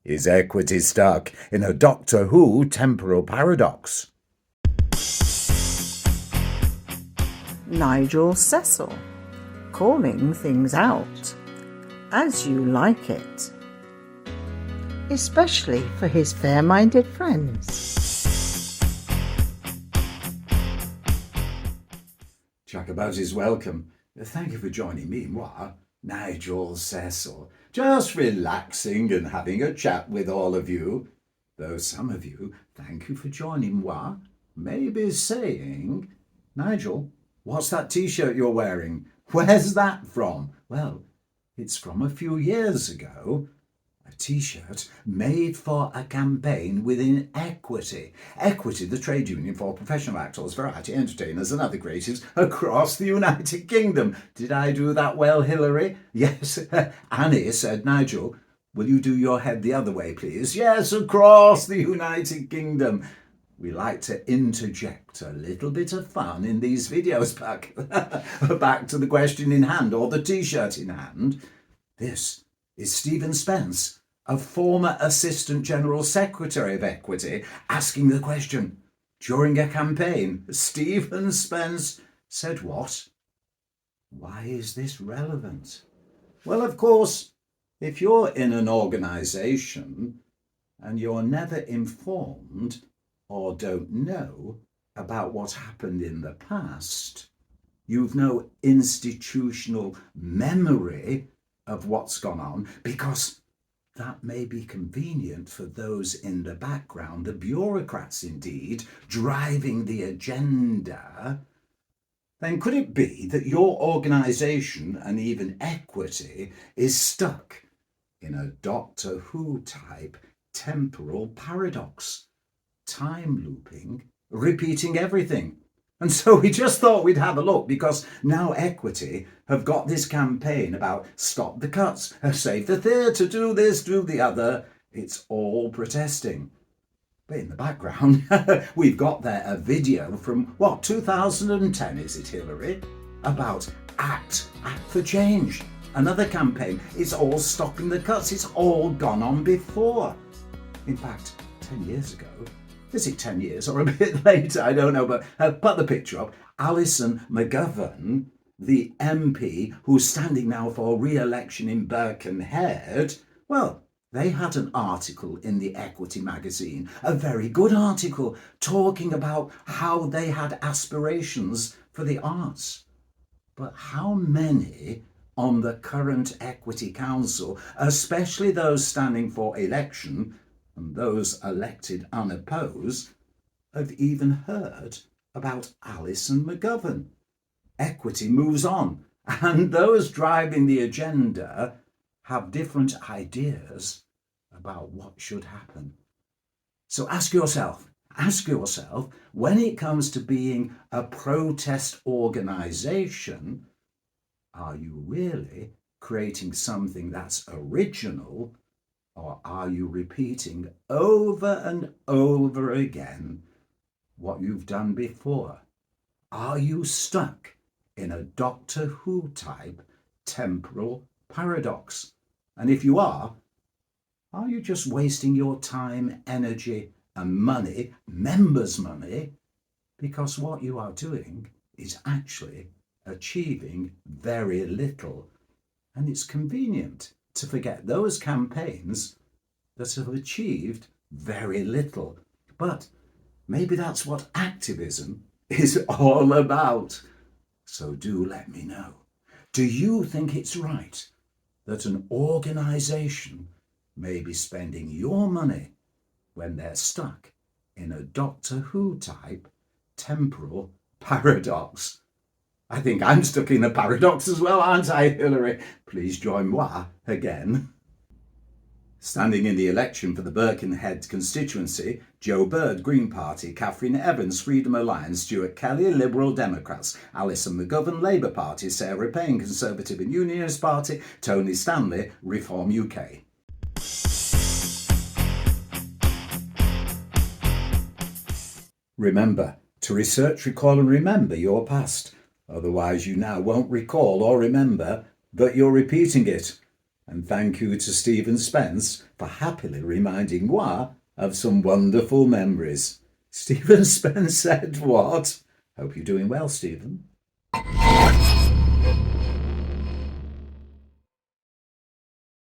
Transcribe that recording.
Is equity stuck in a Doctor Who temporal paradox? Nigel.Cecil, calling things out as you like it, especially for his fair-minded friends. Chakabout is welcome. Thank you for joining me, moi, Nigel.Cecil. Just relaxing and having a chat with all of you. Though some of you, thank you for joining moi, may be saying, Nigel, what's that t-shirt you're wearing? Where's that from? Well, it's from a few years ago. A t-shirt made for a campaign within Equity. Equity, the trade union for professional actors, variety entertainers and other creatives across the United Kingdom. Did I do that well, Hilary? Yes. Annie said, Nigel, will you do your head the other way, please? Yes, across the United Kingdom. We like to interject a little bit of fun in these videos. Back to the question in hand, or the t-shirt in hand. This is Stephen Spence, a former Assistant General Secretary of Equity, asking the question. During a campaign, Stephen Spence said what? Why is this relevant? Well, of course, if you're in an organisation and you're never informed or don't know about what happened in the past, you've no institutional memory of what's gone on, because that may be convenient for those in the background, the bureaucrats indeed, driving the agenda, then could it be that your organisation and even Equity is stuck in a Doctor Who type temporal paradox, time looping, repeating everything? And so we just thought we'd have a look, because now Equity have got this campaign about stop the cuts, save the theatre, do this, do the other. It's all protesting. But in the background, we've got there a video from, 2010 is it, Hilary? About Act for Change. Another campaign. It's all stopping the cuts. It's all gone on before. In fact, 10 years ago, is it 10 years or a bit later? I don't know, but put the picture up. Alison McGovern, the MP who's standing now for re-election in Birkenhead, well, they had an article in the Equity magazine, a very good article, talking about how they had aspirations for the arts. But how many on the current Equity Council, especially those standing for election, and those elected unopposed, have even heard about Alison McGovern? Equity moves on, and those driving the agenda have different ideas about what should happen. So ask yourself, when it comes to being a protest organisation, are you really creating something that's original, or are you repeating over and over again what you've done before? Are you stuck in a Doctor Who type temporal paradox? And if you are you just wasting your time, energy and money, members' money, because what you are doing is actually achieving very little? And it's convenient to forget those campaigns that have achieved very little. But maybe that's what activism is all about. So do let me know. Do you think it's right that an organisation may be spending your money when they're stuck in a Doctor Who type temporal paradox? I think I'm stuck in a paradox as well, aren't I, Hilary? Please join moi again. Standing in the election for the Birkenhead constituency, Joe Bird, Green Party, Catherine Evans, Freedom Alliance, Stuart Kelly, Liberal Democrats, Alison McGovern, Labour Party, Sarah Payne, Conservative and Unionist Party, Tony Stanley, Reform UK. Remember to research, recall and remember your past. Otherwise you now won't recall or remember, but you're repeating it. And thank you to Stephen Spence for happily reminding moi of some wonderful memories. Stephen Spence said what? Hope you're doing well, Stephen.